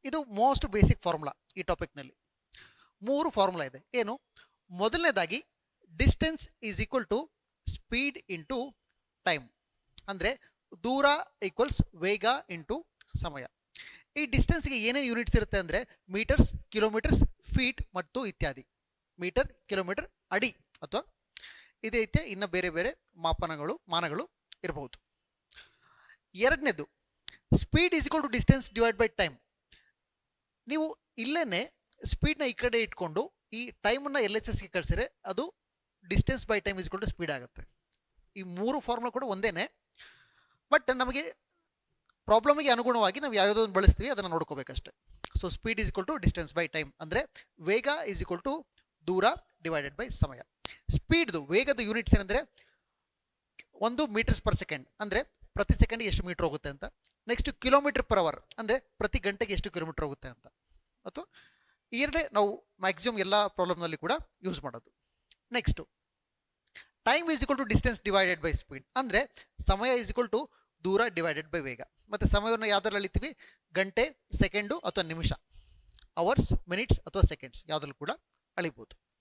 ಇದು most basic formula. ಈ ಟಾಪಿಕ್ನಲ್ಲಿ 3 formula ಇದೆ. ಏನು? ಮೊದಲನೇದಾಗಿ distance is equal to speed into time, ಅಂದರೆ ದೂರ ಈಕ್ವಲ್ಸ್ ವೇಗ ಇಂಟು ಸಮಯ. ಈ ಡಿಸ್ಟೆನ್ಸ್ಗೆ ಏನೇನು ಯೂನಿಟ್ಸ್ ಇರುತ್ತೆ ಅಂದರೆ ಮೀಟರ್ಸ್, ಕಿಲೋಮೀಟರ್ಸ್, ಫೀಟ್ ಮತ್ತು ಇತ್ಯಾದಿ. ಮೀಟರ್, ಕಿಲೋಮೀಟರ್, ಅಡಿ ಅಥವಾ ಇದೇ ರೀತಿಯ ಇನ್ನು ಬೇರೆ ಬೇರೆ ಮಾನಗಳು ಇರಬಹುದು. ಎರಡನೇದು speed is equal to distance divide by time. ನೀವು ಇಲ್ಲೇನೆ ಸ್ಪೀಡ್ನ ಈ ಕಡೆ ಇಟ್ಕೊಂಡು ಈ ಟೈಮನ್ನು LHSಗೆ ಕಳಿಸಿದ್ರೆ ಅದು distance by time is equal to speed ಆಗುತ್ತೆ. ಈ 3 ಫಾರ್ಮುಲಾ ಕೂಡ ಒಂದೇನೆ, ಬಟ್ ನಮಗೆ ಪ್ರಾಬ್ಲಮ್ಗೆ ಅನುಗುಣವಾಗಿ ನಾವು ಯಾವುದೊಂದು ಬಳಸ್ತೀವಿ ಅದನ್ನು ನೋಡ್ಕೋಬೇಕಷ್ಟೆ. So speed is equal to distance by time, ಅಂದರೆ ವೇಗ ಈಸ್ ಈಕ್ವಲ್ ಟು ದೂರ ಡಿವೈಡೆಡ್ ಬೈ ಸಮಯ. ಸ್ಪೀಡ್ದು ವೇಗದ ಯೂನಿಟ್ಸ್ ಏನಂದರೆ 1 ಮೀಟರ್ಸ್ ಪರ್ ಸೆಕೆಂಡ್, ಅಂದರೆ ಪ್ರತಿ ಸೆಕೆಂಡ್ಗೆ ಎಷ್ಟು ಮೀಟರ್ ಹೋಗುತ್ತೆ ಅಂತ. ನೆಕ್ಸ್ಟ್ ಕಿಲೋಮೀಟರ್ ಪರ್ ಅವರ್, ಅಂದರೆ ಪ್ರತಿ ಗಂಟೆಗೆ ಎಷ್ಟು ಕಿಲೋಮೀಟರ್ ಹೋಗುತ್ತೆ ಅಂತ. ಅಥವಾ ಈ ಎರಡೇ ನಾವು ಮ್ಯಾಕ್ಸಿಮಮ್ ಎಲ್ಲ ಪ್ರಾಬ್ಲಮ್ನಲ್ಲಿ ಕೂಡ ಯೂಸ್ ಮಾಡೋದು. Next time is equal to distance divided by speed, ಅಂದರೆ ಸಮಯ ಈಸ್ ಈಕ್ವಲ್ ಟು ದೂರ ಡಿವೈಡೆಡ್ ಬೈ ವೇಗ. ಮತ್ತು ಸಮಯವನ್ನು ಯಾವ್ದ್ರಲ್ಲಿ ಅಳಿತೀವಿ? ಗಂಟೆ, ಸೆಕೆಂಡು ಅಥವಾ ನಿಮಿಷ, ಅವರ್ಸ್, ಮಿನಿಟ್ಸ್ ಅಥವಾ ಸೆಕೆಂಡ್ಸ್ ಯಾವುದ್ರಲ್ಲಿ ಕೂಡ ಅಳಿಬೋದು.